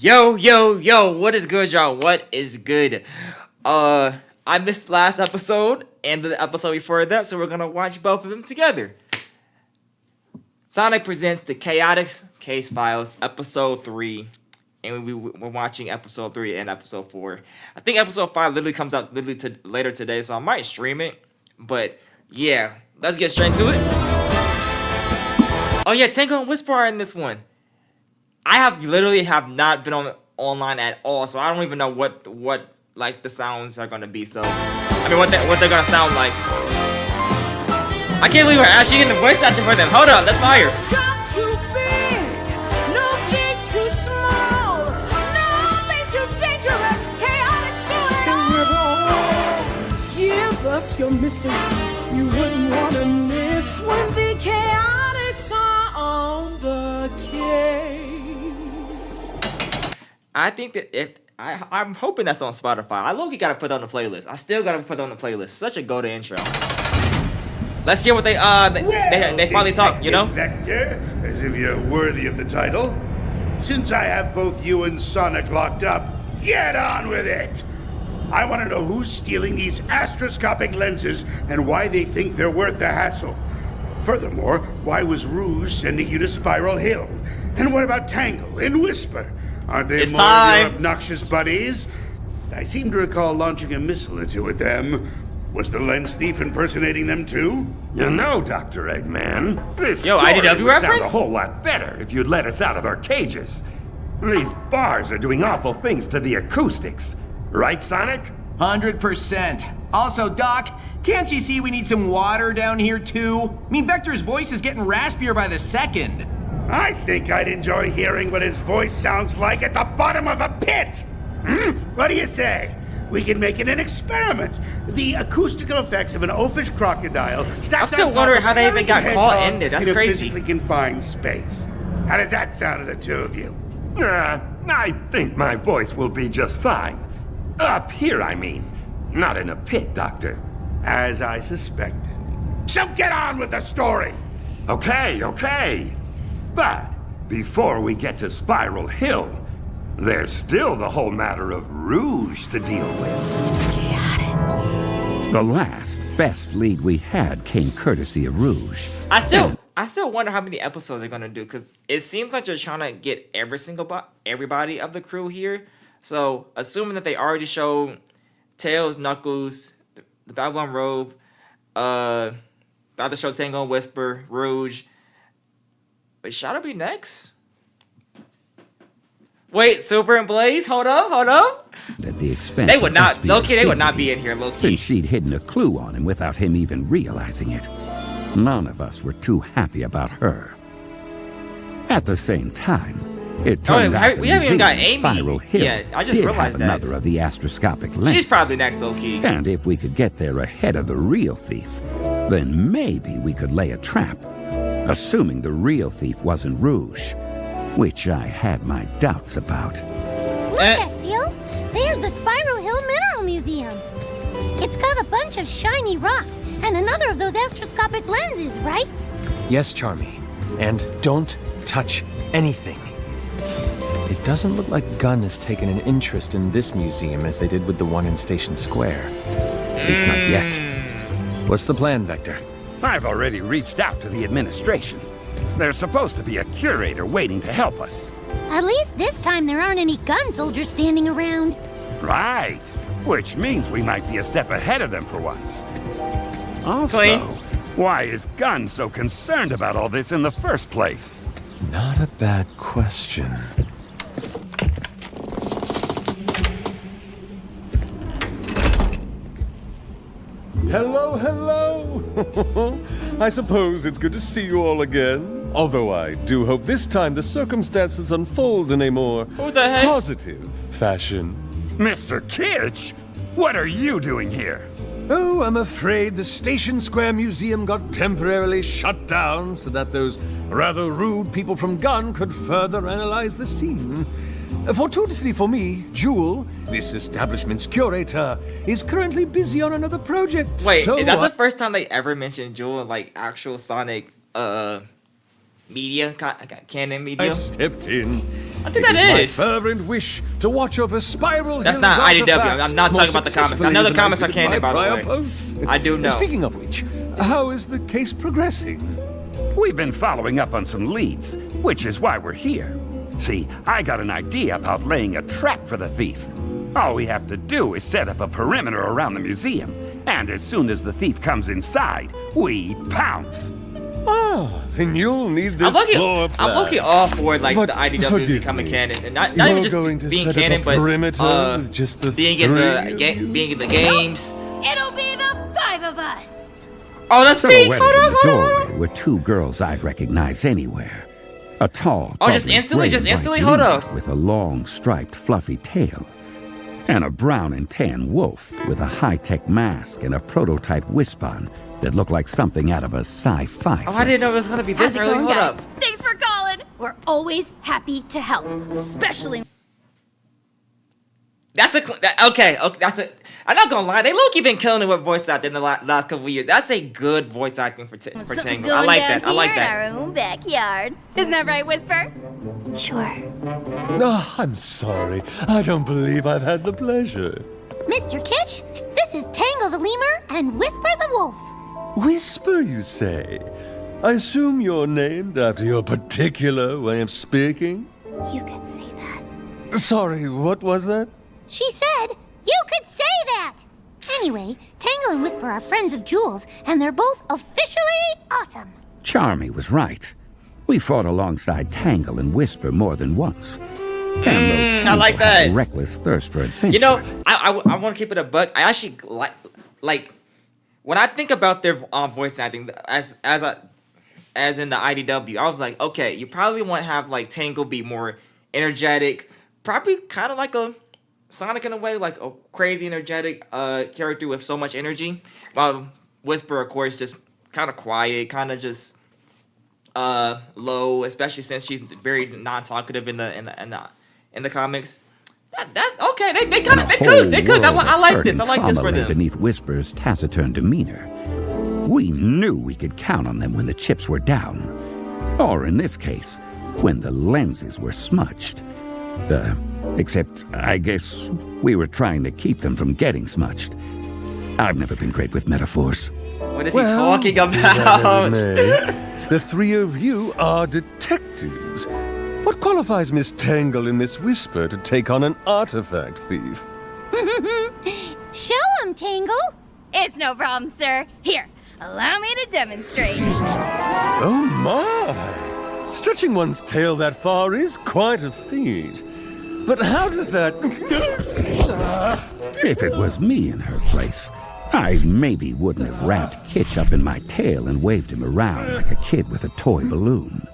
Yo, what is good, y'all? What is good? I missed last episode and the episode before that, so we're gonna watch both of them together. Sonic presents the Chaotix Casefiles, episode 3, and we're watching episode 3 and episode 4. I think episode 5 literally comes out later today, so I might stream it. But yeah, let's get straight to it. Oh yeah, Tangle and Whisper are in this one. I literally have not been online at all, so I don't even know what like the sounds are gonna be. So I mean, what they're gonna sound like. I can't believe we're actually getting the voice acting for them. Hold up, that's fire. Jump too big, no gate too small, nothing too dangerous, Chaotix do it all. Give us your mystery, you wouldn't want to miss when the Chaotix are on the case. I think that I'm hoping that's on Spotify. I low-key gotta put that on the playlist. I still gotta put that on the playlist. Such a go-to intro. Let's hear what they finally talk, you know? Vector, as if you're worthy of the title. Since I have both you and Sonic locked up, get on with it! I want to know who's stealing these astroscopic lenses and why they think they're worth the hassle. Furthermore, why was Rouge sending you to Spiral Hill? And what about Tangle and Whisper? Aren't they more of your obnoxious buddies? I seem to recall launching a missile or two at them. Was the lens thief impersonating them too? You know, Dr. Eggman, this Yo, story IDW would sound reference? a whole lot better if you'd let us out of our cages. These bars are doing awful things to the acoustics. Right, Sonic? 100%. Also, Doc, can't you see we need some water down here too? I mean, Vector's voice is getting raspier by the second. I think I'd enjoy hearing what his voice sounds like at the bottom of a pit! What do you say? We can make it an experiment. The acoustical effects of an oafish crocodile. I'm still wondering how they even got caught in there. That's in crazy. A physically confined space. How does that sound to the two of you? I think my voice will be just fine. Up here, I mean. Not in a pit, Doctor. As I suspected. So get on with the story! Okay. But before we get to Spiral Hill, there's still the whole matter of Rouge to deal with. Chaotix. The last, best lead we had came courtesy of Rouge. I still wonder how many episodes they're gonna do, because it seems like they're trying to get everybody of the crew here. So assuming that they already showed Tails, Knuckles, the Babylon Robe, about to show Tangle and Whisper, Rouge. But Shadow be next? Wait, Super and Blaze? Hold up. At the expense They would of not, Thespia's low-key, they would not dignity, be in here, low-key. since she'd hidden a clue on him without him even realizing it. None of us were too happy about her. At the same time, it turned out we the haven't even got museum Amy Spiral Hill yet. I just did realized have that. another of the astroscopic lenses. She's probably next, low-key. And if we could get there ahead of the real thief, then maybe we could lay a trap. Assuming the real thief wasn't Rouge, which I had my doubts about. Look, Espio! There's the Spiral Hill Mineral Museum. It's got a bunch of shiny rocks and another of those astroscopic lenses, right? Yes, Charmy. And don't touch anything. It doesn't look like Gunn has taken an interest in this museum as they did with the one in Station Square. At least not yet. What's the plan, Vector? I've already reached out to the administration. There's supposed to be a curator waiting to help us. At least this time there aren't any gun soldiers standing around. Right. Which means we might be a step ahead of them for once. Also, Clean. why is Gunn so concerned about all this in the first place? Not a bad question. Hello. I suppose it's good to see you all again. Although I do hope this time the circumstances unfold in a more Who the heck? positive fashion. Mr. Kitsch, what are you doing here? Oh, I'm afraid the Station Square Museum got temporarily shut down so that those rather rude people from Gunn could further analyze the scene. Fortuitously for me, Jewel, this establishment's curator, is currently busy on another project. Wait, so is that the first time they ever mentioned Jewel in, like, actual Sonic, media, canon media? I've stepped in. I think it that is is. my fervent wish to watch over Spiral That's Hill's not IDW. artifacts I'm not more talking about the comics. I know the successfully comics than are I did canon, my by the prior way. post. I do know. Speaking of which, how is the case progressing? We've been following up on some leads, which is why we're here. See, I got an idea about laying a trap for the thief. All we have to do is set up a perimeter around the museum, and as soon as the thief comes inside, we pounce. Ah, then you'll need this floor plan. I'm looking all for like But the IDW forgive becoming me. canon, and not You're even just going to being set canon, up a perimeter but with just the being in three the of you? being in the games. It'll be the 5 of us. Oh, that's Pete. Silhouetted in the doorway were two girls I'd recognize anywhere. A tall, Oh, just bubbly instantly, gray just and white instantly, hold lemur up. with a long, striped, fluffy tail, and a brown and tan wolf with a high-tech mask and a prototype Wispon that looked like something out of a sci-fi. Oh, I didn't know it was gonna be this How's it early. going, Hold guys? up. Thanks for calling. We're always happy to help, especially. That's okay. That's a. I'm not gonna lie. They low-key been killing it with voice acting in the last couple of years. That's a good voice acting for Something's Tangle. going I like down that. I like here that. in our own backyard. Isn't that right, Whisper? Sure. Oh, I'm sorry. I don't believe I've had the pleasure. Mr. Kitsch, this is Tangle the Lemur and Whisper the Wolf. Whisper, you say? I assume you're named after your particular way of speaking? You could say that. Sorry, what was that? She said you could say that. Anyway, Tangle and Whisper are friends of Jules, and they're both officially awesome. Charmy was right. We fought alongside Tangle and Whisper more than once. And though I like Tangle had a that. reckless thirst for adventure. You know, I want to keep it a buck. I actually like when I think about their voice acting as in the IDW. I was like, okay, you probably want to have like Tangle be more energetic, probably kind of like a Sonic in a way, like a crazy energetic character with so much energy. While Whisper, of course, just kind of quiet, kind of just low, especially since she's very non-talkative in the comics. That's okay. They And a could. whole I like world this. I of like this trauma for lay them. beneath Whisper's taciturn demeanor. We knew we could count on them when the chips were down. Or in this case, when the lenses were smudged. Except, I guess, we were trying to keep them from getting smudged. I've never been great with metaphors. What is he talking Be that about? as it may, the three of you are detectives. What qualifies Miss Tangle and Miss Whisper to take on an artifact thief? Show 'em, Tangle. It's no problem, sir. Here, allow me to demonstrate. Oh my! Stretching one's tail that far is quite a feat. But how does that... If it was me in her place, I maybe wouldn't have wrapped Kitsch up in my tail and waved him around like a kid with a toy balloon.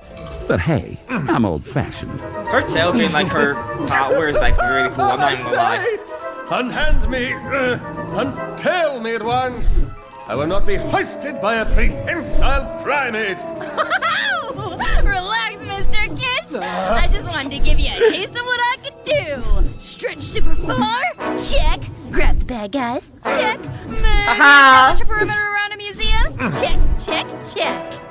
But hey, I'm old-fashioned. Her tail being like her power is like really cool. I'm not even gonna lie. Unhand me! Untail me at once! I will not be hoisted by a prehensile primate! Relax, Mr. Kitsch. I just wanted to give you a taste of what I could do. Stretch super far? Check. Grab the bad guys? Check. Establish a perimeter around a museum? Check, check, check.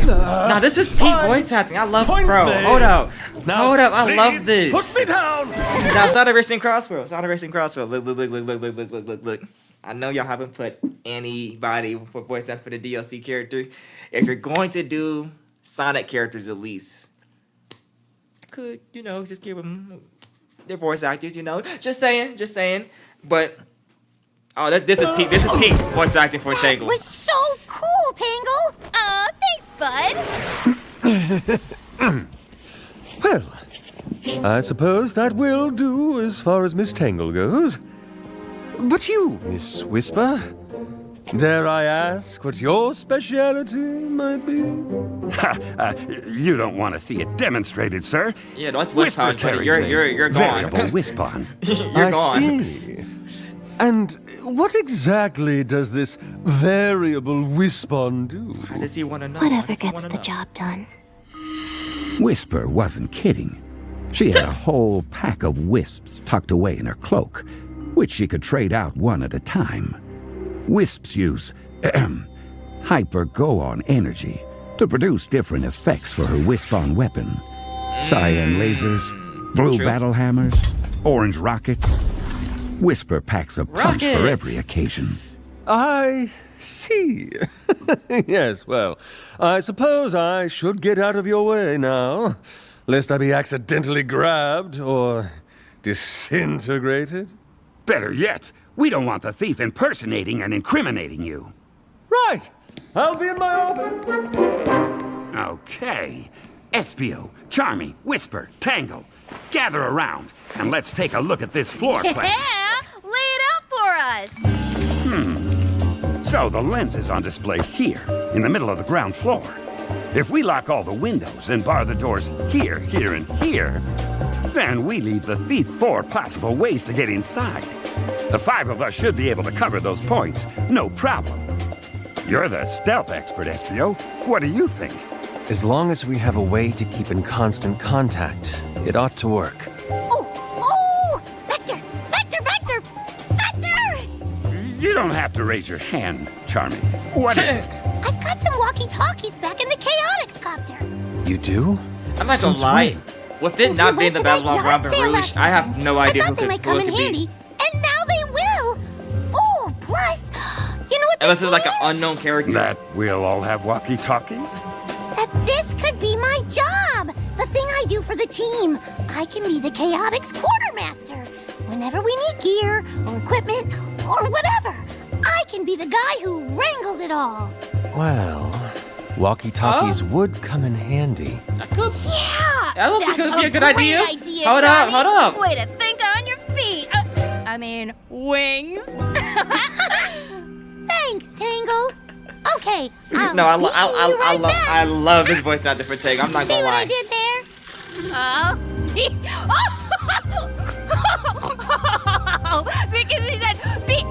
Now this is Pete voice acting. I love Point bro. made. Hold up. Now, Hold up. I please love this. Put me down! Now it's not a racing crossroad. It's not a racing crossroad. Look. I know y'all haven't put anybody for voice acting for the DLC character. If you're going to do Sonic characters at least, I could, just give them their voice actors, Just saying. But this is Pete voice acting for Tangle. Was so cool, Tangle. Thanks, bud. Well, I suppose that will do as far as Miss Tangle goes. But you, Miss Whisper, dare I ask what your speciality might be? You don't want to see it demonstrated, sir. Yeah, that's Whisper, buddy. carries You're a gone. variable Wispon. You're gone. I see. And what exactly does this variable Wispon do? Does he want to know? Whatever gets the job done. Whisper wasn't kidding. She had a whole pack of wisps tucked away in her cloak, which she could trade out one at a time. Wisps use hyper-go-on energy to produce different effects for her Wispon weapon. Cyan lasers, Blue True. battle hammers, orange rockets. Whisper packs a punch for Rockets. every occasion. I see. Yes, well, I suppose I should get out of your way now, lest I be accidentally grabbed or disintegrated. Better yet, we don't want the thief impersonating and incriminating you. Right! I'll be in my orbit. Okay. Espio, Charmy, Whisper, Tangle, gather around and let's take a look at this floor plan. Yeah, lay it out for us. So the lens is on display here, in the middle of the ground floor. If we lock all the windows and bar the doors here, here, and here, then we leave the thief 4 possible ways to get inside. The 5 of us should be able to cover those points, no problem. You're the stealth expert, Espio. What do you think? As long as we have a way to keep in constant contact, it ought to work. Oh! Vector! Vector! Vector! Vector! You don't have to raise your hand, Charmy. What is it? I've got some walkie-talkies back in the Chaotix copter. You do? I'm not gonna Since lie. when? With it Since not we being went the to Babylon that Robin yard sale Rouge, last I have weekend, no idea I who thought they might who come it in could handy, be. and now they will. Oh, plus, you know what Unless this it's like an means? unknown character. That we'll all have walkie-talkies? That this could be my job. The thing I do for the team. I can be the Chaotix quartermaster. Whenever we need gear or equipment or whatever, I can be the guy who wrangles it all. Well, walkie-talkies would come in handy. That could. Yeah! I don't think it would be a good great idea. Hold up, Johnny. hold up. Way to think on your feet. I mean, wings. Thanks, Tangle. Okay, I'll No, I back. love this voice actor for Tangle. I'm not See gonna what I lie. did there? Oh, because he said be.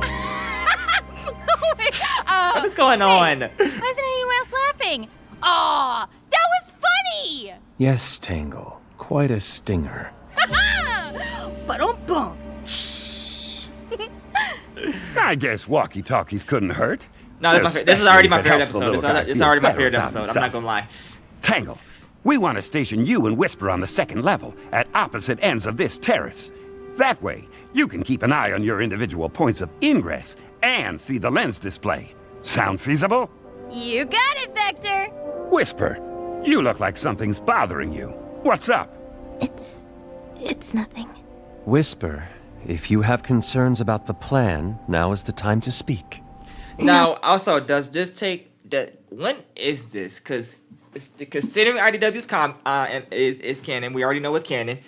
What is going on? Why isn't anyone else laughing? Aw, that was funny. Yes, Tangle. Quite a stinger. Ba-dum-bum. I guess walkie-talkies couldn't hurt. No, this is already my Especially favorite if it helps the episode. little guy It's feel already my better favorite about episode. I'm himself. not gonna lie. Tangle, we want to station you and Whisper on the 2nd level at opposite ends of this terrace. That way, you can keep an eye on your individual points of ingress and see the lens display. Sound feasible? You got it, Vector. Whisper, you look like something's bothering you. What's up? It's nothing. Whisper, if you have concerns about the plan, now is the time to speak. Now, also, does this take that? When is this? Because considering IDW's is canon, we already know it's canon.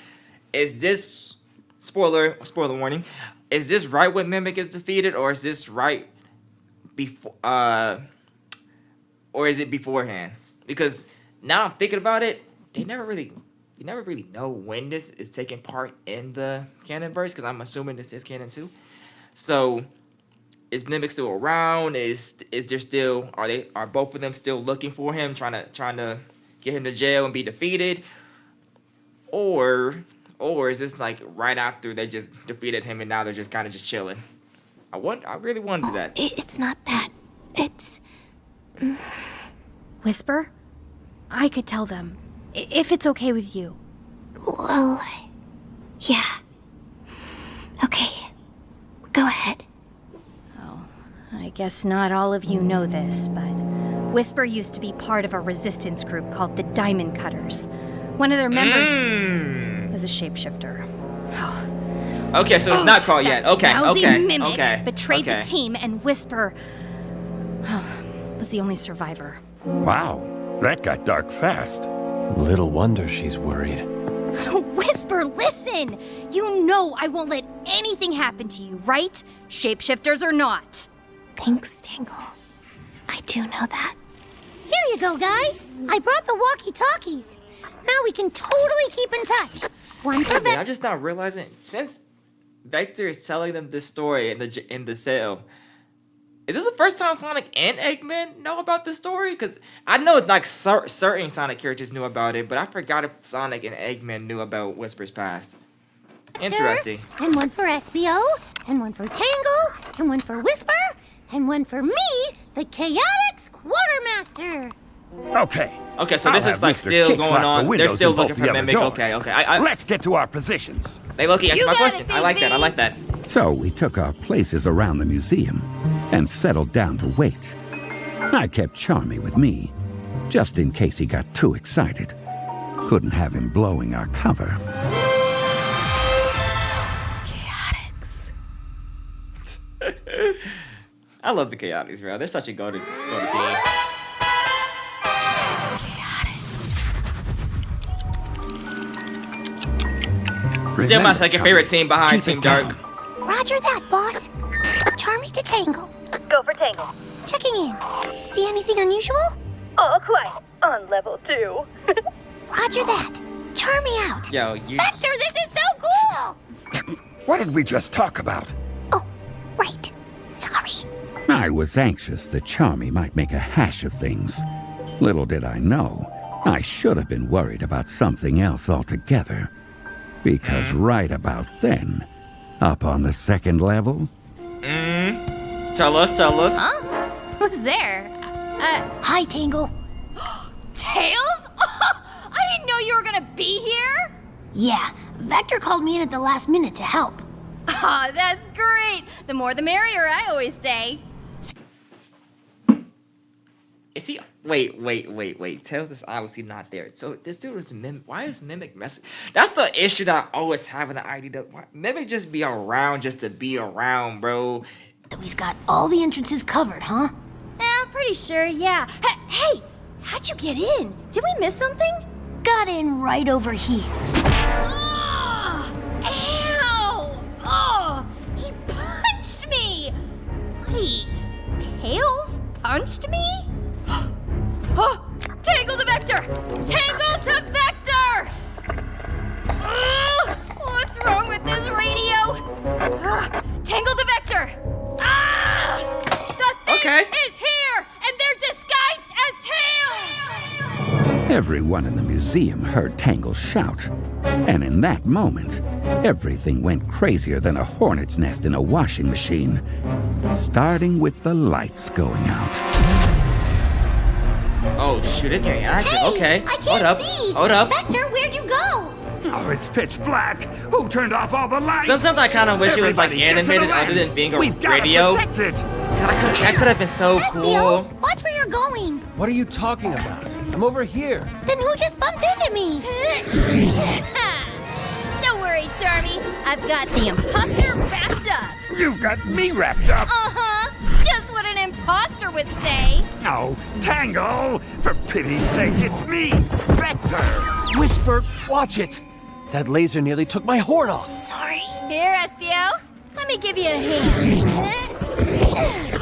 Is this spoiler warning? Is this right when Mimic is defeated, or is this right before? Or is it beforehand? Because now I'm thinking about it, you never really know when this is taking part in the canon verse. Because I'm assuming this is canon too. So, is Mimic still around? Is there still are both of them still looking for him, trying to get him to jail and be defeated, or is this like right after they just defeated him and now they're just kind of just chilling? I really wonder that. It's not that. It's... Whisper? I could tell them. If it's okay with you. Well, yeah. Okay. Go ahead. Oh, I guess not all of you know this, but Whisper used to be part of a resistance group called the Diamond Cutters. One of their members was a shapeshifter. Okay, so it's not called yet. Okay, Lousy okay, mimic okay. betrayed okay. the team, and Whisper was the only survivor. Wow, that got dark fast. Little wonder she's worried. Whisper, listen! You know I won't let anything happen to you, right? Shapeshifters or not. Thanks, Tangle. I do know that. Here you go, guys. I brought the walkie-talkies. Now we can totally keep in touch. One for Man, I'm just not realizing, since Vector is telling them this story in the cell, is this the first time Sonic and Eggman know about this story? Because I know like certain Sonic characters knew about it, but I forgot if Sonic and Eggman knew about Whisper's past. Interesting. And one for Espio, and one for Tangle, and one for Whisper, and one for me, the Chaotix Quartermaster. Okay, Okay, so I'll this is have like Mr. still Kick going lock the on. They're windows still in both looking the for other Mimic. doors. Okay. Let's get to our positions. They look answer my got question. it, I like that. I baby. like that. So we took our places around the museum and settled down to wait. I kept Charmy with me, just in case he got too excited. Couldn't have him blowing our cover. Chaotix. I love the Chaotix, bro. They're such a go-to team. Still my second favorite team behind Team Dark. Roger that, boss. Charmy to Tangle. Go for Tangle. Checking in. See anything unusual? All quiet on level 2. Roger that. Charmy out. Yo, you. Vector, this is so cool! What did we just talk about? Oh, right. Sorry. I was anxious that Charmy might make a hash of things. Little did I know, I should have been worried about something else altogether. Because right about then, up on the second level... Tell us. Huh? Who's there? Hi, Tangle. Tails? I didn't know you were gonna be here. Yeah, Vector called me in at the last minute to help. Aw, that's great. The more the merrier, I always say. Is he? Wait. Tails is obviously not there. So this dude is Mimic. Why is Mimic messing? That's the issue that I always have in the IDW. Why Mimic just be around just to be around, bro. So he's got all the entrances covered, huh? I'm pretty sure, yeah. Hey, how'd you get in? Did we miss something? Got in right over here. Oh, ow! Oh, he punched me! Wait, Tails punched me? Oh, Tangle to Vector! Tangle to Vector! What's wrong with this radio? Tangle to Vector! The thing is here, and they're disguised as tails! Everyone in the museum heard Tangle shout. And in that moment, everything went crazier than a hornet's nest in a washing machine. Starting with the lights going out. Oh shoot, it's getting active. Hey, Okay. I can't see. Hold up. Vector, where'd you go? Oh, it's pitch black. Who turned off all the lights? Sometimes I kind of wish it was like Everybody get to the animated other lens. than being a We've gotta radio. protect it. That could have been so cool. Watch where you're going. What are you talking about? I'm over here. Then who just bumped into me? Don't worry, Charmy. I've got the imposter wrapped up. You've got me wrapped up. Uh-huh. Just what an imposter would say. No, Tangle! For pity's sake, it's me, Vector! Whisper, watch it. That laser nearly took my horn off. Sorry. Here, Espio. Let me give you a hand.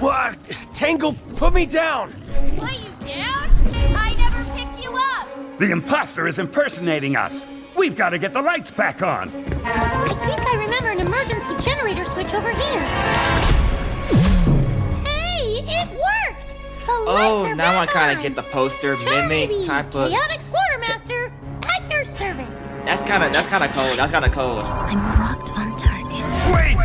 What? Tangle, put me down. What, you down? I never picked you up. The imposter is impersonating us. We've got to get the lights back on. I think I remember an emergency generator switch over here. Hey, it worked! The lights are Now I back kind on. of get the poster Charmy, Mimic type of. Chaotix Quartermaster, at your service. That's kind of cold. That's kind of cold. I'm locked on target. Wait!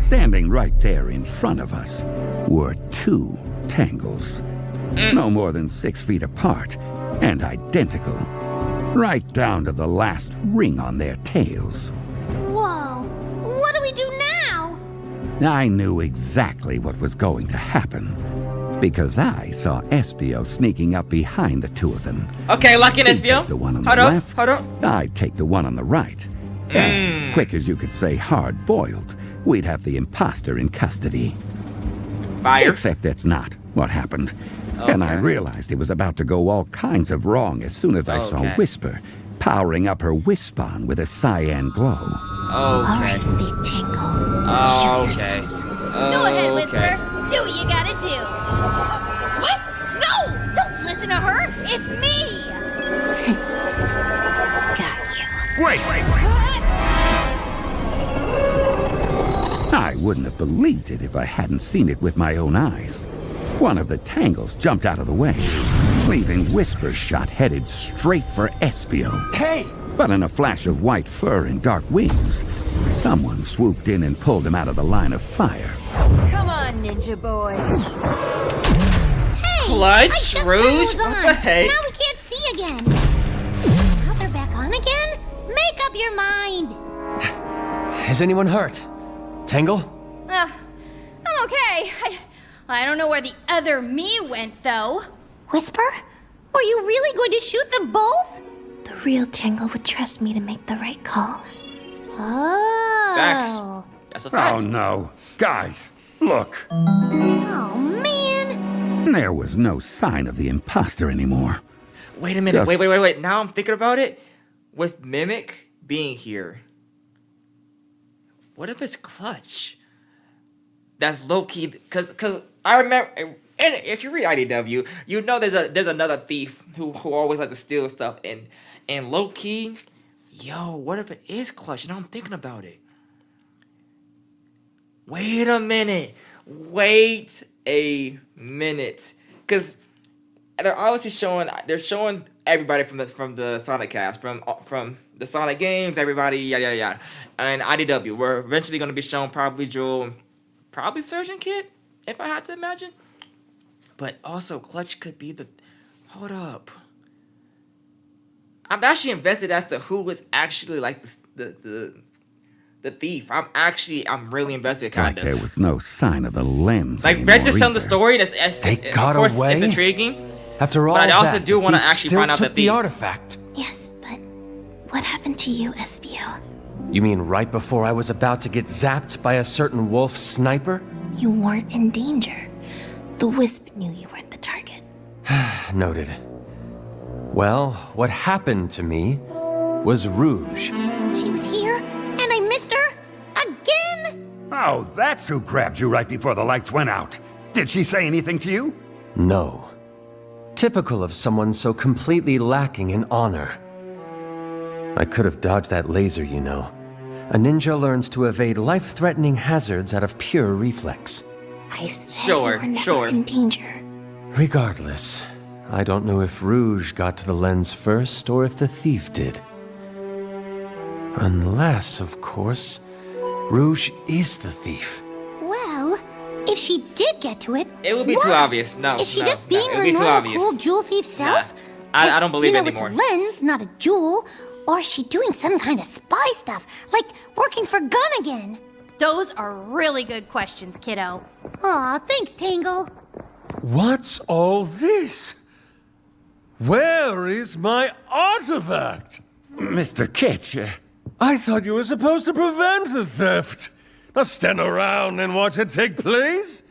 Standing right there in front of us were two Tangles. No more than 6 feet apart and identical. Right down to the last ring on their tails. Whoa, what do we do now? I knew exactly what was going to happen because I saw Espio sneaking up behind the two of them. Okay, lock in, He'd Espio. take the one on Hold the up, left. hold up. I'd take the one on the right. And quick as you could say hard-boiled, we'd have the imposter in custody. Fire. Except that's not what happened. And I realized it was about to go all kinds of wrong as soon as I saw Okay. Whisper powering up her Wispon with a cyan glow. All Okay. right, Fake Tangle. Oh, Show okay. yourself. Go ahead, Okay. Whisper. Do what you gotta do. What? No! Don't listen to her. It's me. Got you. Wait! I wouldn't have believed it if I hadn't seen it with my own eyes. One of the Tangles jumped out of the way, leaving Whisper's shot headed straight for Espio. Hey! But in a flash of white fur and dark wings, someone swooped in and pulled him out of the line of fire. Come on, Ninja Boy. Clutch, I Rouge? just turned What those the on. heck? Now we can't see again. Now they're back on again? Make up your mind. Is anyone hurt? Tangle? I'm okay. I don't know where the other me went, though. Whisper? Were you really going to shoot them both? The real Tangle would trust me to make the right call. Oh. Facts. That's a fact. Oh no. Guys, look. Oh, man. There was no sign of the imposter anymore. Wait a minute. Just- Wait. Now I'm thinking about it. With Mimic being here, what if it's Clutch? That's low key. Cause I remember, and if you read IDW, you know there's another thief who always like to steal stuff. And low key, yo, what if it is Clutch? Now I'm thinking about it. Wait a minute. Cause they're obviously showing everybody from the Sonic cast, from the Sonic games, everybody, yada. And IDW, we're eventually gonna be shown probably Joel, probably Surgeon Kid, if I had to imagine. But also Clutch could be the. Hold up. I'm actually invested as to who was actually like the thief. I'm really invested, kind Like of. there was no sign of the lens. Like, Red just telling the story. That's They of got course, away? it's intriguing. After all But I also that, do the wanna thief actually still find out took the the thief. artifact. Yes, but what happened to you, SBO? You mean right before I was about to get zapped by a certain wolf sniper? You weren't in danger. The Wisp knew you weren't the target. Noted. Well, what happened to me was Rouge. She was here, and I missed her again. Oh, that's who grabbed you right before the lights went out. Did she say anything to you? No. Typical of someone so completely lacking in honor. I could have dodged that laser, you know. A ninja learns to evade life-threatening hazards out of pure reflex. I said Sure, you were never sure. in danger. Regardless, I don't know if Rouge got to the lens first or if the thief did. Unless, of course, Rouge is the thief. Well, if she did get to it, It would be too why? obvious. No, Is she no, just no, being it would her be too normal obvious. cool jewel thief self? I don't believe you it know, anymore. It's a lens, not a jewel. Or is she doing some kind of spy stuff, like working for Gun again? Those are really good questions, kiddo. Aw, thanks, Tangle. What's all this? Where is my artifact? Mr. Kitch, I thought you were supposed to prevent the theft, not stand around and watch it take place.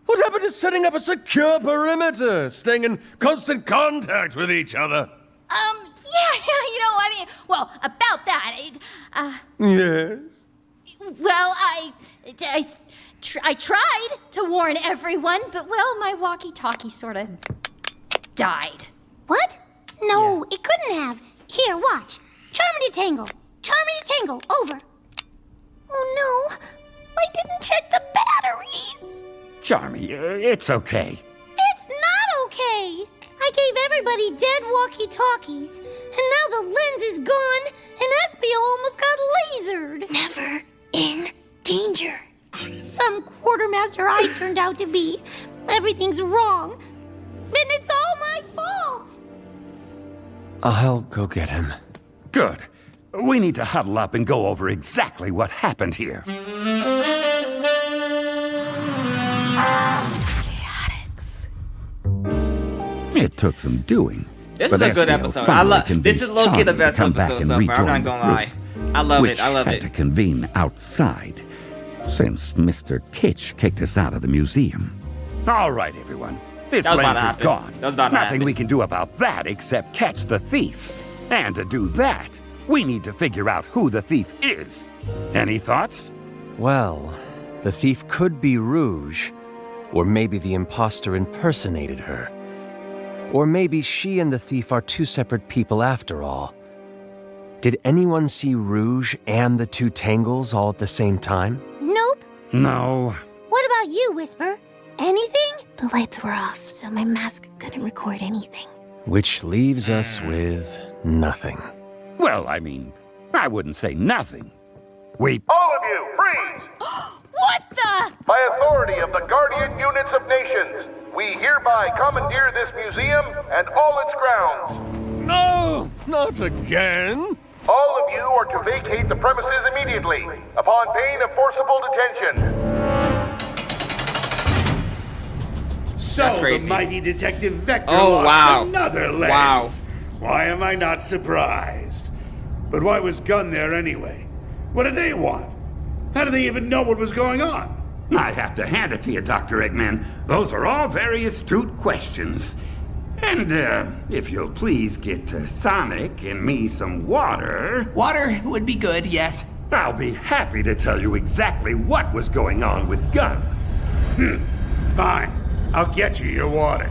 What happened to setting up a secure perimeter, staying in constant contact with each other? Yeah, you know, I mean, well, about that, Yes? well, I tried to warn everyone, but, well, my walkie-talkie sort of died. What? No, it couldn't have. Here, watch. Charmy to Tangle. Charmy to Tangle. Over. Oh no, I didn't check the batteries. Charmy, it's okay. It's not okay. I gave everybody dead walkie-talkies, and now the lens is gone, and Espio almost got lasered. Never in danger. Some quartermaster I turned out to be. Everything's wrong. Then it's all my fault. I'll go get him. Good. We need to huddle up and go over exactly what happened here. Chaotix. It took some doing. This but is a good SBO episode. I finally love. convinced This is low-key the Charmy best to come back episode and so far. I'm rejoin not the gonna group, lie. I love which it. I love had it. to convene outside, since Mr. Kitch kicked us out of the museum. All right, everyone. This That was about lens to is happen. gone. That was about to Nothing happen. we can do about that except catch the thief. And to do that, we need to figure out who the thief is. Any thoughts? Well, the thief could be Rouge, or maybe the imposter impersonated her. Or maybe she and the thief are two separate people after all. Did anyone see Rouge and the two Tangles all at the same time? Nope. No. What about you, Whisper? Anything? The lights were off, so my mask couldn't record anything. Which leaves us with nothing. Well, I mean, I wouldn't say nothing. We... All of you, freeze! What the? By authority of the Guardian Units of Nations, we hereby commandeer this museum and all its grounds. No, not again. All of you are to vacate the premises immediately, upon pain of forcible detention. So That's crazy. the mighty Detective Vector Oh, lost wow. another lens. Wow. Why am I not surprised? But why was Gunn there anyway? What did they want? How did they even know what was going on? I have to hand it to you, Dr. Eggman. Those are all very astute questions. And, if you'll please get Sonic and me some water... Water would be good, yes. I'll be happy to tell you exactly what was going on with Gunn. Fine. I'll get you your water.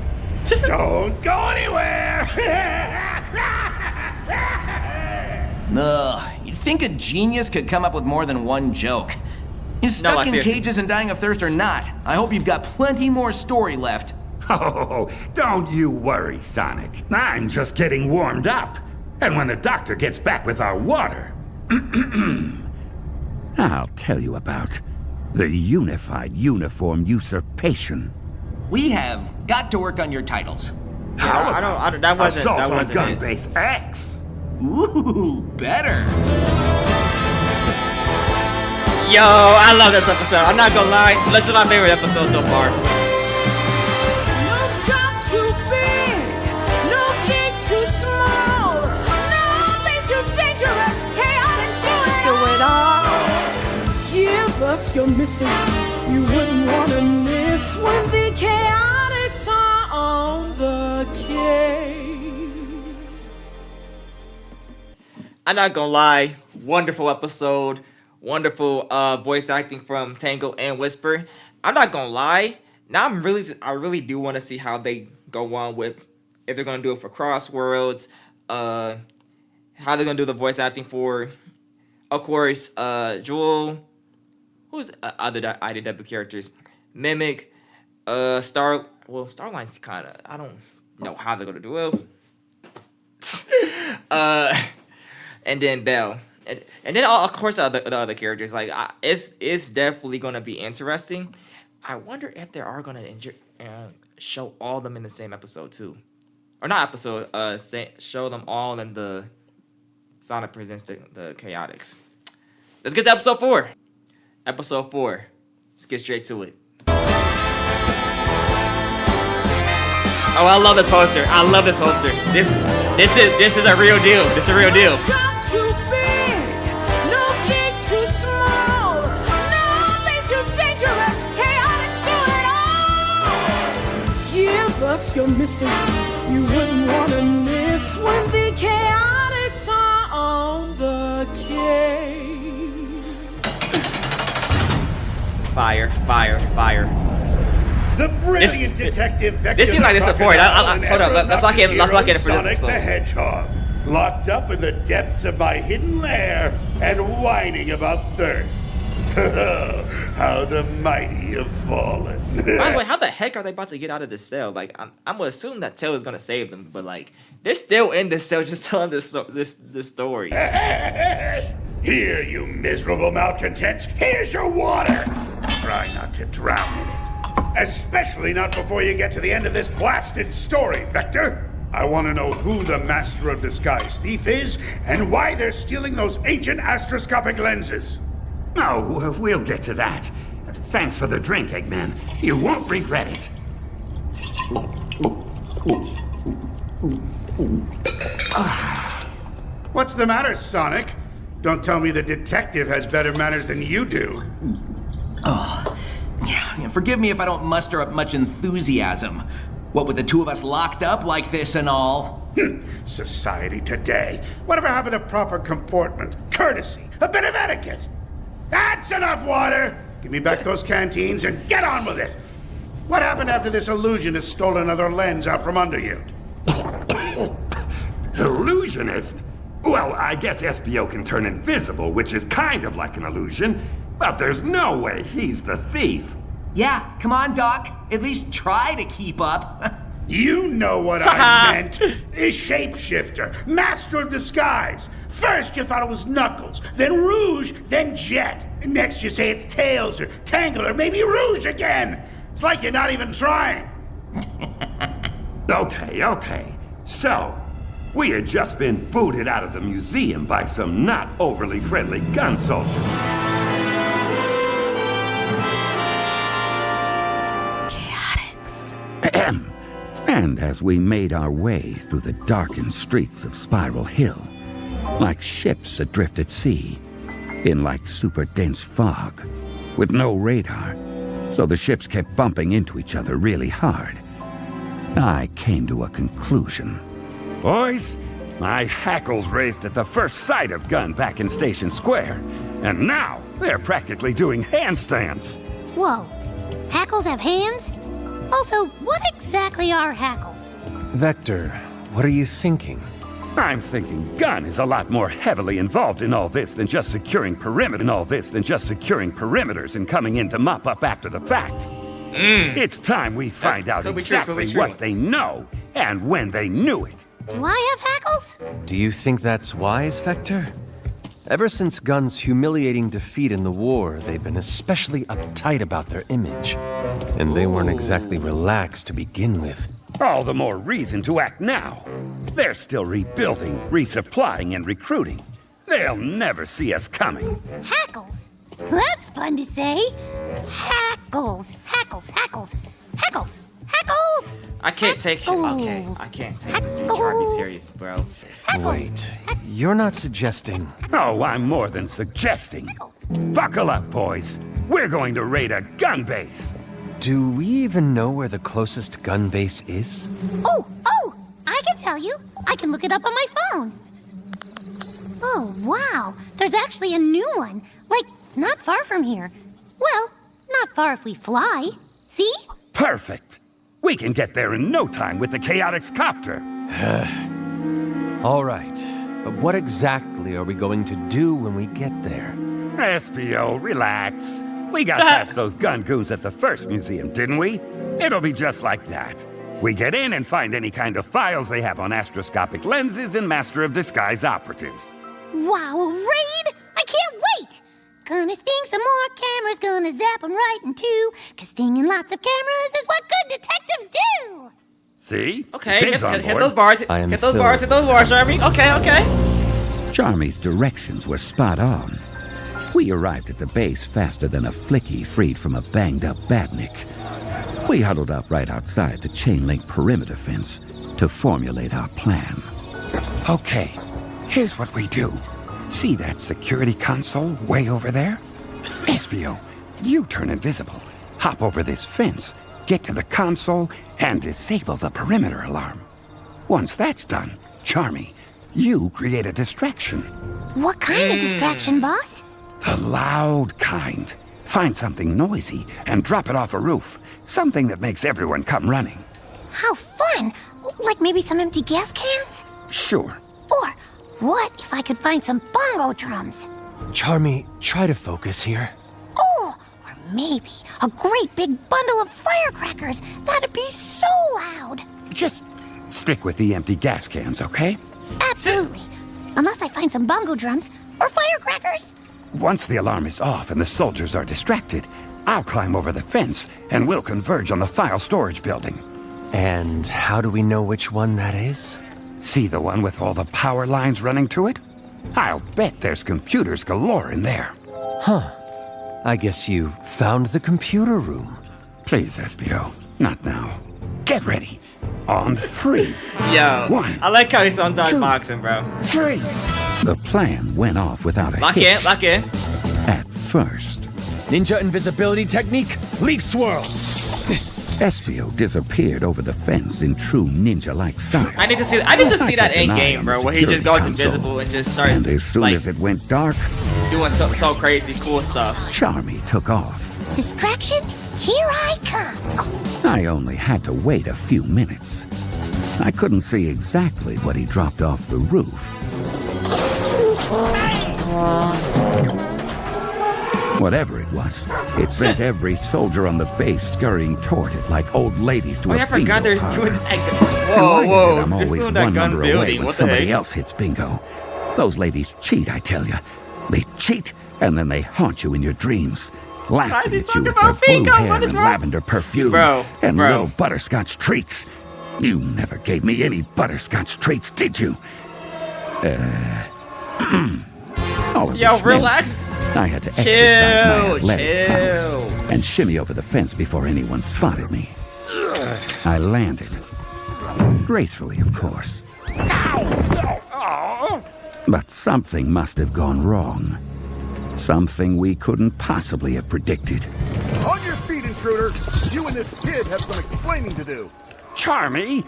Don't go anywhere! Ugh, you'd think a genius could come up with more than one joke. You're stuck in seriously. cages and dying of thirst or not. I hope you've got plenty more story left. Oh, don't you worry, Sonic. I'm just getting warmed up. And when the doctor gets back with our water... I'll tell you about the Unified Uniform Usurpation. We have got to work on your titles. I don't. That wasn't. Assault That on wasn't Gun it. Base X. Ooh, better. Yo, I love this episode. I'm not gonna lie. This is my favorite episode so far. No job too big, no gig too small, nothing too dangerous. Chaotix do it all. Give us your mystery, you wouldn't want to miss when the Chaotix are on the case. I'm not gonna lie. Wonderful episode. Wonderful voice acting from Tangle and Whisper. I'm not gonna lie. Now I really do want to see how they go on with, if they're gonna do it for Crossworlds, how they're gonna do the voice acting for, of course, Jewel. Who's other IDW characters? Mimic, Starline's kind of, I don't know how they're gonna do it. And then Belle. And then, of course, the other characters. Like, it's definitely going to be interesting. I wonder if they are going to show all of them in the same episode, too. Or not episode, show them all in the Sonic Presents the Chaotix. Let's get to episode 4. Episode 4. Let's get straight to it. Oh, I love this poster. I love this poster. This is a real deal. It's a real deal. Too big, no gig too small, nothing too dangerous. Chaotix do it all. Give us your mystery, you wouldn't want to miss when the Chaotix are on the case. Fire, fire, fire. The brilliant Detective Vector. This seems like this support. Hold up, let's lock in. Let's lock in for this Sonic episode. the Hedgehog, locked up in the depths of my hidden lair and whining about thirst. How the mighty have fallen. By the way, how the heck are they about to get out of this cell? Like, I'm gonna assume that Tail is gonna save them, but like, they're still in this cell, just telling this story. Here, you miserable malcontents. Here's your water. Try not to drown in it. Especially not before you get to the end of this blasted story, Vector. I want to know who the Master of Disguise thief is and why they're stealing those ancient astroscopic lenses. Oh, we'll get to that. Thanks for the drink, Eggman. You won't regret it. What's the matter, Sonic? Don't tell me the detective has better manners than you do. Oh, yeah, forgive me if I don't muster up much enthusiasm. What with the two of us locked up like this and all? Society today. Whatever happened to proper comportment, courtesy, a bit of etiquette? That's enough water! Give me back those canteens and get on with it! What happened after this illusionist stole another lens out from under you? Illusionist? Well, I guess SBO can turn invisible, which is kind of like an illusion, but there's no way he's the thief. Yeah, come on, Doc. At least try to keep up. You know what I meant. A shapeshifter, master of disguise. First you thought it was Knuckles, then Rouge, then Jet. Next you say it's Tails or Tangle or maybe Rouge again. It's like you're not even trying. Okay. So, we had just been booted out of the museum by some not overly friendly gun soldiers. Chaotix. And as we made our way through the darkened streets of Spiral Hill, like ships adrift at sea, in like super dense fog, with no radar, so the ships kept bumping into each other really hard, I came to a conclusion. Boys, my hackles raised at the first sight of Gun back in Station Square, and now they're practically doing handstands. Whoa. Hackles have hands? Also, what exactly are hackles? Vector, what are you thinking? I'm thinking Gun is a lot more heavily involved in all this than just securing perimeters and coming in to mop up after the fact. It's time we find out exactly what they know and when they knew it. Do I have hackles? Do you think that's wise, Vector? Ever since Gun's humiliating defeat in the war, they've been especially uptight about their image. And they weren't exactly relaxed to begin with. All the more reason to act now. They're still rebuilding, resupplying, and recruiting. They'll never see us coming. Hackles? That's fun to say. Hackles. I can't take him. Okay, I can't take this dude Charmy serious, bro. Wait, you're not suggesting... Oh, I'm more than suggesting. Buckle up, boys. We're going to raid a gun base. Do we even know where the closest gun base is? Oh! I can tell you. I can look it up on my phone. Oh, wow. There's actually a new one. Like, not far from here. Well, not far if we fly. See? Perfect. We can get there in no time with the Chaotix copter. All right, but what exactly are we going to do when we get there? SPO, relax. We got past those gun goons at the first museum, didn't we? It'll be just like that. We get in and find any kind of files they have on astroscopic lenses and Master of Disguise operatives. Wow, a raid? I can't wait! Gonna sting some more cameras, gonna zap them right in two. 'Cause stinging lots of cameras is what good detectives do! See? Okay, Kids hit those bars, hit those bars, Charmy. Okay. Charmy's directions were spot on. We arrived at the base faster than a flicky freed from a banged-up badnik. We huddled up right outside the chain-link perimeter fence to formulate our plan. Okay, here's what we do. See that security console way over there? SPO, you turn invisible. Hop over this fence, get to the console, and disable the perimeter alarm. Once that's done, Charmy, you create a distraction. What kind of distraction, boss? The loud kind. Find something noisy and drop it off a roof. Something that makes everyone come running. How fun! Like maybe some empty gas cans? Sure. Or what if I could find some bongo drums? Charmy, try to focus here. Oh, or maybe a great big bundle of firecrackers. That'd be so loud. Just stick with the empty gas cans, okay? Absolutely. Unless I find some bongo drums or firecrackers. Once the alarm is off and the soldiers are distracted, I'll climb over the fence and we'll converge on the file storage building. And how do we know which one that is? See the one with all the power lines running to it? I'll bet there's computers galore in there. Huh. I guess you found the computer room. Please, SPO, not now. Get ready. On 3. Yo, 1. I like how he's on dog boxing, bro. 3. The plan went off without a hitch. Lock in. At first, Ninja invisibility technique, leaf swirl. SPO disappeared over the fence in true ninja-like style. I need to see that end game, bro, where he just goes invisible and just starts And as soon as it went dark, doing so crazy cool stuff. Charmy took off. Distraction? Here I come. I only had to wait a few minutes. I couldn't see exactly what he dropped off the roof. Whatever it was, it sent every soldier on the base scurrying toward it like old ladies to a I forgot bingo they're parlor. doing this. Whoa, I'm They're always doing that one gun number away building. when What the somebody heck? else hits bingo. Those ladies cheat, I tell you. They cheat, and then they haunt you in your dreams, Why is laughing he at you talking with their about blue bingo? hair What is and wrong? lavender perfume Bro, and bro. little butterscotch treats. You never gave me any butterscotch traits, did you? All of Yo, which relax. meant I had to exercise my athletic chill. powers and shimmy over the fence before anyone spotted me. I landed. Gracefully, of course. But something must have gone wrong. Something we couldn't possibly have predicted. On your feet, intruder! You and this kid have some explaining to do. Charmy?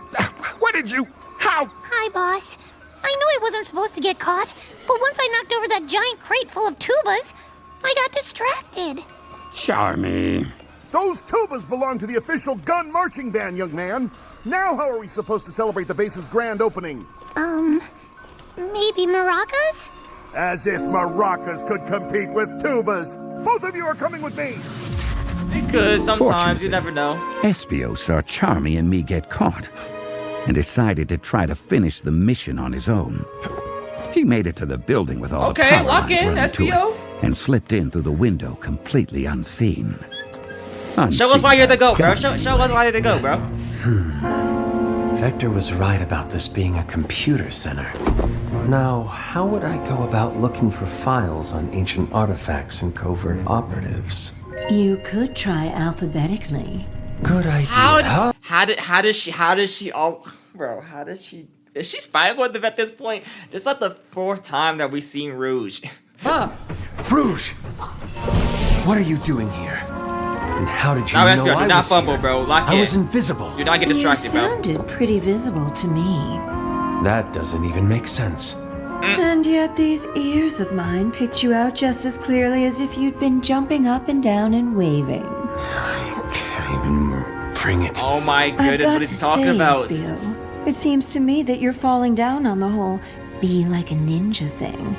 What did you... How... Hi, boss. I knew I wasn't supposed to get caught, but once I knocked over that giant crate full of tubas, I got distracted. Charmy... Those tubas belong to the official gun marching band, young man. Now how are we supposed to celebrate the base's grand opening? Maybe maracas? As if maracas could compete with tubas. Both of you are coming with me. It could sometimes. You Fortunately, never know. Espio saw Charmy and me get caught and decided to try to finish the mission on his own. He made it to the building with all the Okay, power lock lines in, running to SPO. it and slipped in through the window completely unseen. Show us why you're the GOAT, bro. Show us why you're the GOAT, bro. Vector was right about this being a computer center. Now, how would I go about looking for files on ancient artifacts and covert operatives? You could try alphabetically. Good idea. How does she is she spying on them at this point? This is like the 4th time that we've seen Rouge. Rouge! What are you doing here? And how did you Now, know SPO, I do not was fumble, here? bro. Lock in. I was invisible. Do not get distracted, You bro. sounded pretty visible to me. That doesn't even make sense. And yet these ears of mine picked you out just as clearly as if you'd been jumping up and down and waving. I can't even bring it. Oh my I've goodness, got what to is he talking say, about? Espio, it seems to me that you're falling down on the whole be like a ninja thing.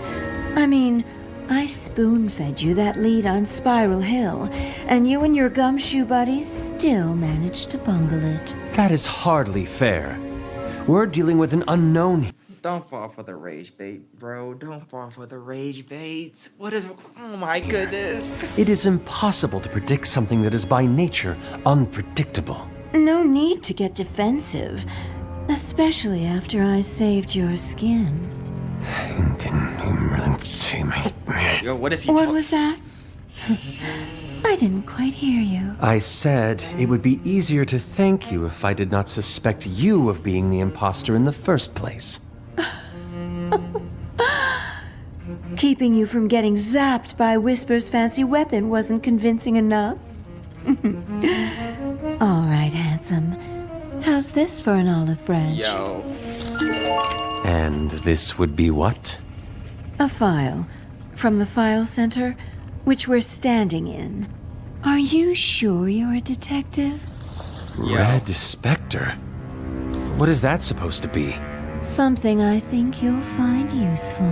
I mean, I spoon-fed you that lead on Spiral Hill, and you and your gumshoe buddies still managed to bungle it. That is hardly fair. We're dealing with an unknown. Don't fall for the rage bait, bro. Don't fall for the rage bait. What is... Oh my goodness. It is impossible to predict something that is by nature unpredictable. No need to get defensive, especially after I saved your skin. I didn't even really see my... Yo, what is he What talking... was that? I didn't quite hear you. I said it would be easier to thank you if I did not suspect you of being the imposter in the first place. Keeping you from getting zapped by Whisper's fancy weapon wasn't convincing enough? All right, handsome. How's this for an olive branch? Yo. And this would be what? A file from the file center, which we're standing in. Are you sure you're a detective? Red Spectre? What is that supposed to be? Something I think you'll find useful.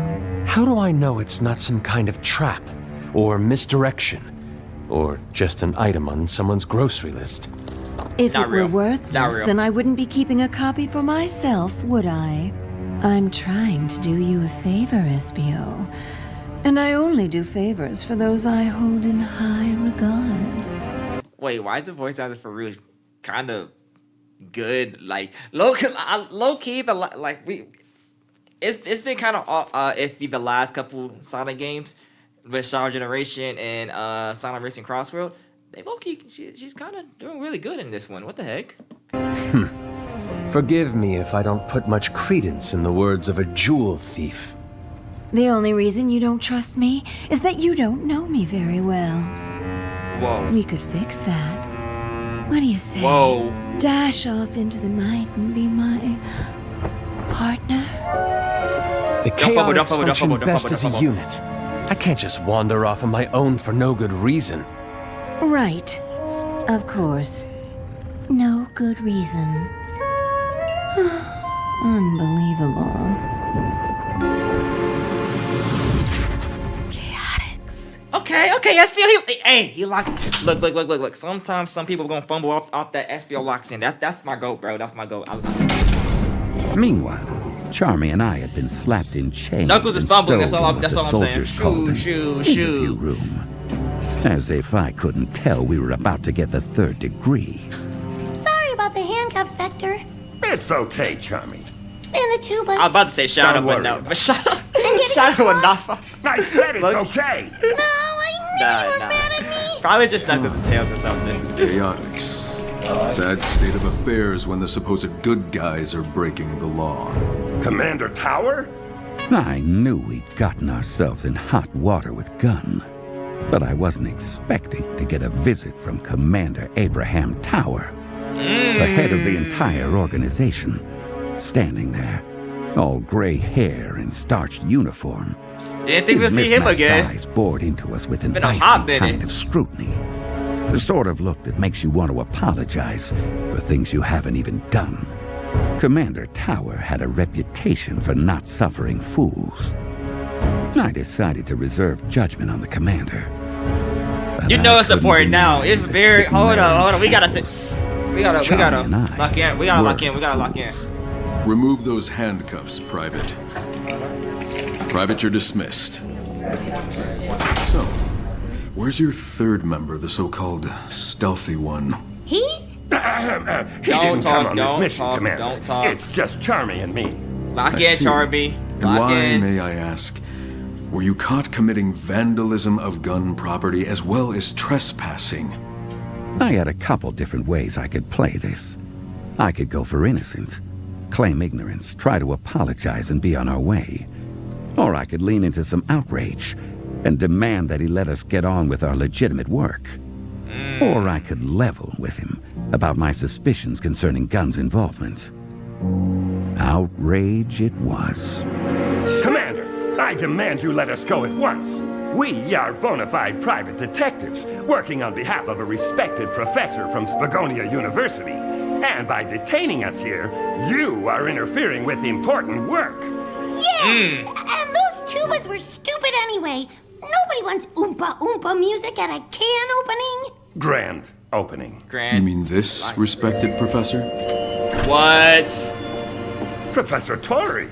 How do I know it's not some kind of trap? Or misdirection? Or just an item on someone's grocery list? If Not it were real. Not worthless, real. then I wouldn't be keeping a copy for myself, would I? I'm trying to do you a favor, Espio. And I only do favors for those I hold in high regard. Wait, why is the voice actor for Rouge kind of good? Like, low key, it's been kind of iffy the last couple Sonic games with Shadow Generation and Sonic Racing Crossworld. They low key, she's kind of doing really good in this one. What the heck? Forgive me if I don't put much credence in the words of a jewel thief. The only reason you don't trust me is that you don't know me very well. Whoa. We could fix that. What do you say? Whoa. Dash off into the night and be my partner? The Don't fumble, Chaotix don't fumble, don't function fumble, don't best fumble, as don't a fumble. unit. I can't just wander off on my own for no good reason. Right. Of course. No good reason. Unbelievable. Chaotix. Okay, SPO, he locked. Look. Sometimes some people gonna fumble off that SPO locks in. That's my goat, bro. That's my goat. Meanwhile, Charmy and I had been slapped in chains. Knuckles is and fumbling, stowed that's all in what that's the all I'm saying. soldiers called an Shoo. interview room. As if I couldn't tell we were about to get the 3rd degree. Sorry about the handcuffs, Vector. It's okay, Charmy. And the tubas. I was about to say Shadow, Don't but worry no. about But Shadow would not. I said it's Look. okay. No, I knew you were mad at me. Probably just Knuckles and Tails or something. Chaotix. Sad state of affairs when the supposed good guys are breaking the law. Commander Tower? I knew we'd gotten ourselves in hot water with Gunn, but I wasn't expecting to get a visit from Commander Abraham Tower, the head of the entire organization, standing there, all gray hair and starched uniform. Didn't think we'd see him mismatched again. Eyes bored into us with an Been a hot icy minute. kind of scrutiny. The sort of look that makes you want to apologize for things you haven't even done. Commander Tower had a reputation for not suffering fools. I decided to reserve judgment on the commander. But You I know it's couldn't important now. deny It's that very. sitting Hold there on. We gotta sit. We gotta Charlie and I lock in. We gotta were lock in. We gotta lock in. Remove those handcuffs, Private. Private, you're dismissed. So, where's your third member, the so-called stealthy one? He's? He Don't didn't talk, come on this don't mission, talk, Commander. don't talk. It's just Charmy and me. Lock I in, see. Charby. And Lock why, in. may I ask, were you caught committing vandalism of gun property as well as trespassing? I had a couple different ways I could play this. I could go for innocent, claim ignorance, try to apologize and be on our way. Or I could lean into some outrage and demand that he let us get on with our legitimate work. Or I could level with him about my suspicions concerning Gunn's involvement. Outrage it was. Commander, I demand you let us go at once. We are bona fide private detectives working on behalf of a respected professor from Spagonia University. And by detaining us here, you are interfering with important work. Yeah! And those tubas were stupid anyway. Nobody wants oompa oompa music at a can opening. Grand opening. You mean this, respected professor? What? Professor Tori.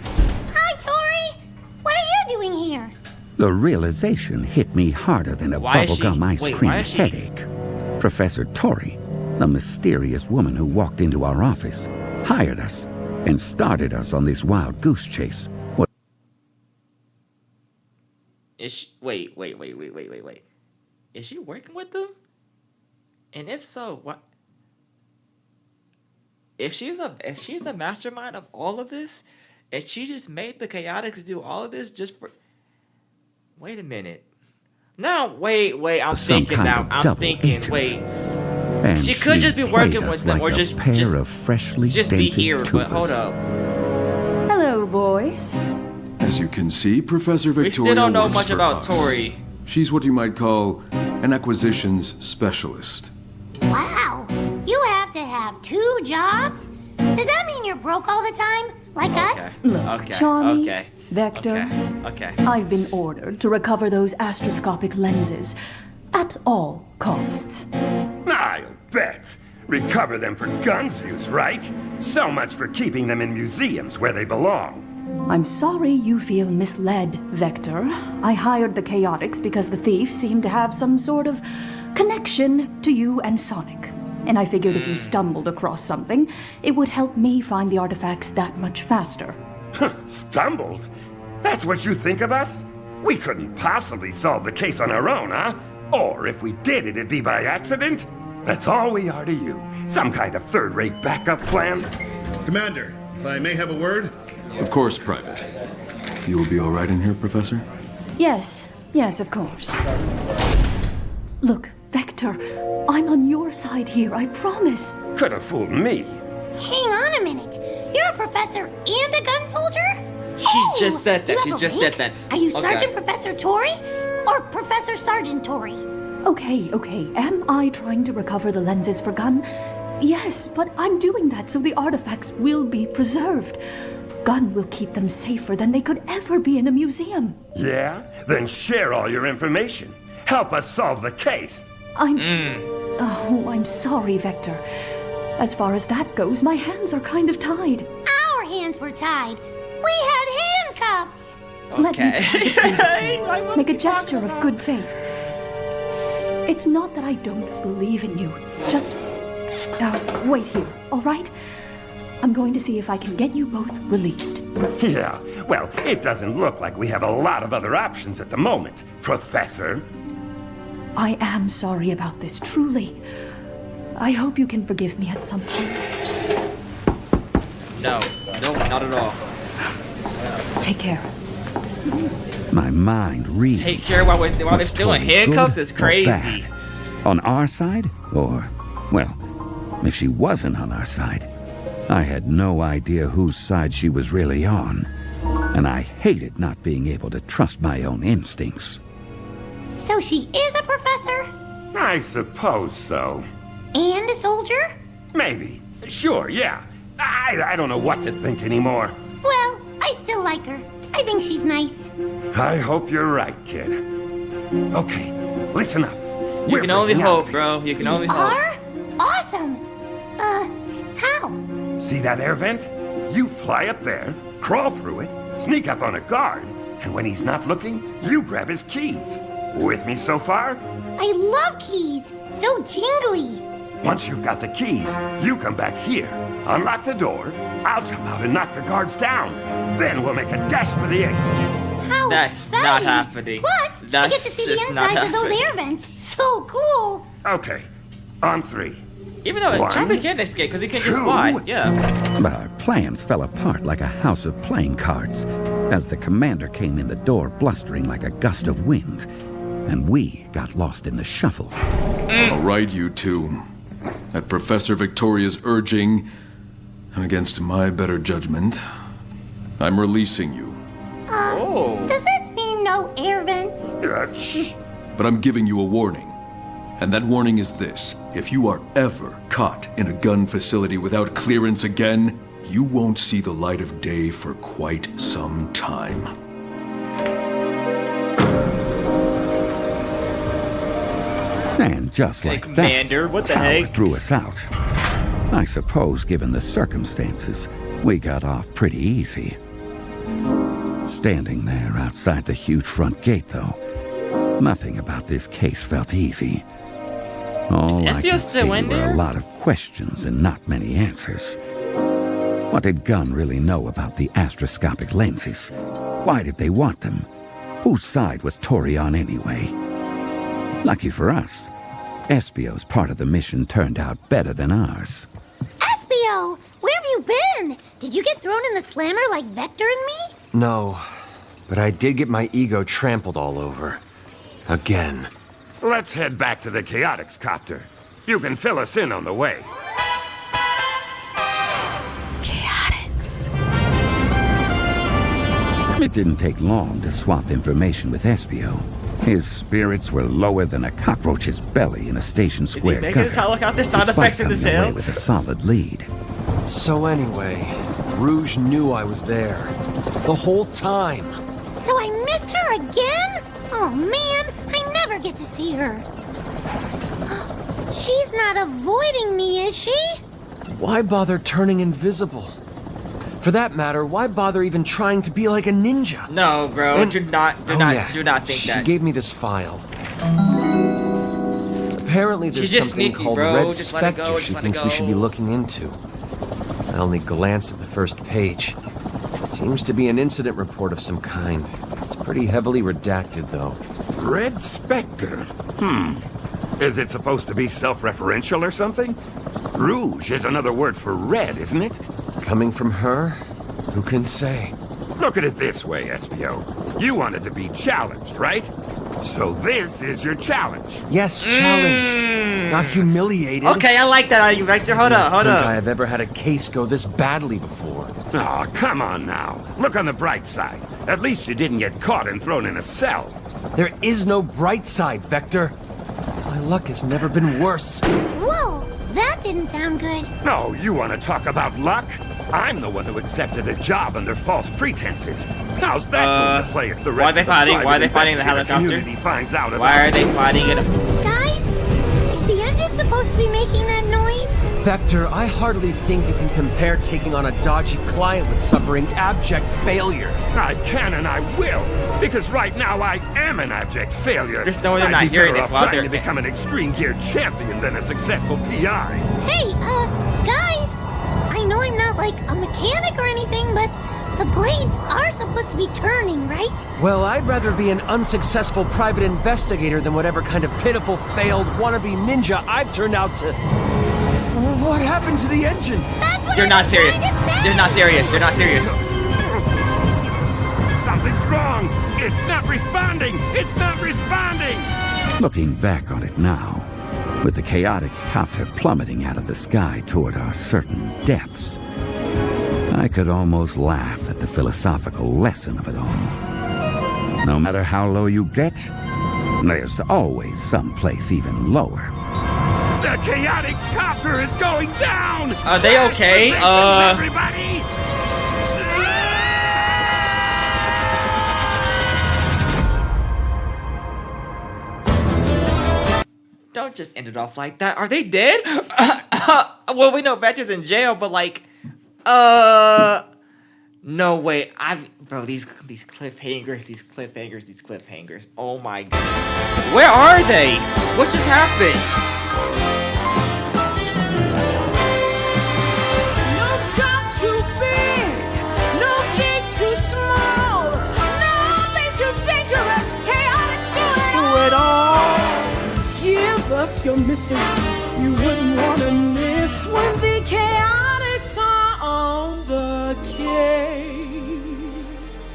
Hi, Tori. What are you doing here? The realization hit me harder than a Why is she- bubblegum ice wait, cream why is she- headache. Professor Tori, the mysterious woman who walked into our office, hired us, and started us on this wild goose chase. What? Is she, wait. Is she working with them? And if so, what? If she's a mastermind of all of this, and she just made the Chaotix do all of this just for. Wait a minute. No, wait. I'm Some thinking kind now. of I'm double thinking. agent. Wait. And She could just be played working us with them, like or a just pair of freshly just be dented here. But hold tubas. up. Hello, boys. As you can see, Professor We Victoria still don't know works much for about us. Tori. She's what you might call an acquisitions specialist. Wow. You have to have 2 jobs? Does that mean you're broke all the time? Like us? Look, Okay. Charmy, Okay. Vector, Okay. I've been ordered to recover those astroscopic lenses at all costs. I'll bet. Recover them for guns use, right? So much for keeping them in museums where they belong. I'm sorry you feel misled, Vector. I hired the Chaotix because the thief seemed to have some sort of connection to you and Sonic. And I figured if you stumbled across something, it would help me find the artifacts that much faster. Stumbled? That's what you think of us? We couldn't possibly solve the case on our own, huh? Or if we did, it'd be by accident? That's all we are to you. Some kind of third-rate backup plan? Commander, if I may have a word? Of course, Private. You will be all right in here, Professor? Yes, of course. Look, Vector, I'm on your side here, I promise. Could have fooled me. Hang on a minute. You're a professor and a gun soldier? She just said that. You She have a just link? said that. Are you Okay. Sergeant Professor Tori or Professor Sergeant Tori? Okay. Am I trying to recover the lenses for Gun? Yes, but I'm doing that so the artifacts will be preserved. Gun will keep them safer than they could ever be in a museum. Yeah? Then share all your information. Help us solve the case. Oh, I'm sorry, Vector. As far as that goes, my hands are kind of tied. Our hands were tied. We had handcuffs. Let me Okay. try to prove it to you. Make a gesture of good faith. It's not that I don't believe in you. Just wait here, all right? I'm going to see if I can get you both released. Yeah, well, it doesn't look like we have a lot of other options at the moment, Professor. I am sorry about this, truly. I hope you can forgive me at some point. No, not at all. Take care. My mind reads. Take care while they're still in handcuffs is crazy. On our side? Or, well, if she wasn't on our side, I had no idea whose side she was really on. And I hated not being able to trust my own instincts. So she is a professor? I suppose so. And a soldier? Maybe. Sure, yeah. I don't know what to think anymore. Well, I still like her. I think she's nice. I hope you're right, kid. Okay, listen up. You can only hope, bro. You can only hope. Are? Awesome! How? See that air vent? You fly up there, crawl through it, sneak up on a guard, and when he's not looking, you grab his keys. With me so far? I love keys! So jingly! Once you've got the keys, you come back here, unlock the door, I'll jump out and knock the guards down. Then we'll make a dash for the exit. How That's exciting. not happening. Plus, I get to see the insides of those air vents. So cool! Okay, on 3. Even though One, Chompy can't escape because he can just fly. Yeah. But our plans fell apart like a house of playing cards as the commander came in the door blustering like a gust of wind, and we got lost in the shuffle. All right, you two. At Professor Victoria's urging, and against my better judgment, I'm releasing you. Does this mean no air vents? But I'm giving you a warning. And that warning is this. If you are ever caught in a gun facility without clearance again, you won't see the light of day for quite some time. And just like Commander, that, what the power heck? threw us out. I suppose, given the circumstances, we got off pretty easy. Standing there outside the huge front gate, though, nothing about this case felt easy. All I could see were a lot of questions and not many answers. What did Gunn really know about the astroscopic lenses? Why did they want them? Whose side was Tori on anyway? Lucky for us, Espio's part of the mission turned out better than ours. Espio! Where have you been? Did you get thrown in the slammer like Vector and me? No, but I did get my ego trampled all over. Again. Let's head back to the Chaotix copter. You can fill us in on the way. Chaotix. It didn't take long to swap information with Espio. His spirits were lower than a cockroach's belly in a station square making his gutter, look out the sound despite effects in the coming away cell? with a solid lead. So anyway, Rouge knew I was there. The whole time. So I missed her again? Oh man, I never get to see her. She's not avoiding me, is she? Why bother turning invisible? For that matter, why bother even trying to be like a ninja? No, bro. And- do not think she that. gave me this file. Apparently there's She's just something sneaky, called bro. Red Just let it Spectre go, she just let it thinks we should be go. looking into. I only glanced at the first page. Seems to be an incident report of some kind. It's pretty heavily redacted, though. Red Spectre? Is it supposed to be self-referential or something? Rouge is another word for red, isn't it? Coming from her? Who can say? Look at it this way, Espio. You wanted to be challenged, right? So this is your challenge. Yes, challenged. Not humiliated. Okay, I like that out of you, Vector. Hold I up. don't think I have ever had a case go this badly before. Oh, come on now. Look on the bright side. At least you didn't get caught and thrown in a cell. There is no bright side, Vector. My luck has never been worse. Whoa, that didn't sound good. No, you want to talk about luck? I'm the one who accepted a job under false pretenses. How's that going to play if the why are rest they of the fighting? private Why are they fighting the investigative helicopter? community finds out about Why are they fighting it? Guys, is the engine supposed to be making that noise? Vector, I hardly think you can compare taking on a dodgy client with suffering abject failure. I can and I will, because right now I am an abject failure. There's no way they're I'd not be hearing better this off while trying they're- to become an extreme gear champion than a successful PI. Hey, guys, I know I'm not not like a mechanic or anything, but the blades are supposed to be turning, right? Well, I'd rather be an unsuccessful private investigator than whatever kind of pitiful, failed, wannabe ninja I've turned out to... What happened to the engine? You're not serious. They're not serious. They're not serious. Something's wrong! It's not responding! It's not responding! Looking back on it now, with the Chaotix copter plummeting out of the sky toward our certain deaths, I could almost laugh at the philosophical lesson of it all. No matter how low you get, there's always some place even lower. The Chaotix copter is going down! Are they okay? Everybody! Don't just end it off like that. Are they dead? Well, we know Vector's in jail, but like, no way. Bro, these cliffhangers. Oh my goodness. Where are they? What just happened? No jump too big, no gate too small, nothing too dangerous. Chaotix do it all. Give us your mystery, you wouldn't want to miss when the Chaotix are on the case.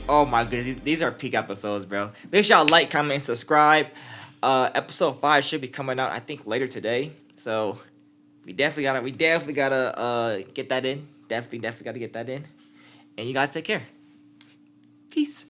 Oh my goodness, these are peak episodes, bro. Make sure y'all like, comment, and subscribe. Episode 5 should be coming out, I think, later today. So we definitely gotta get that in. Definitely gotta get that in. And you guys take care. Peace.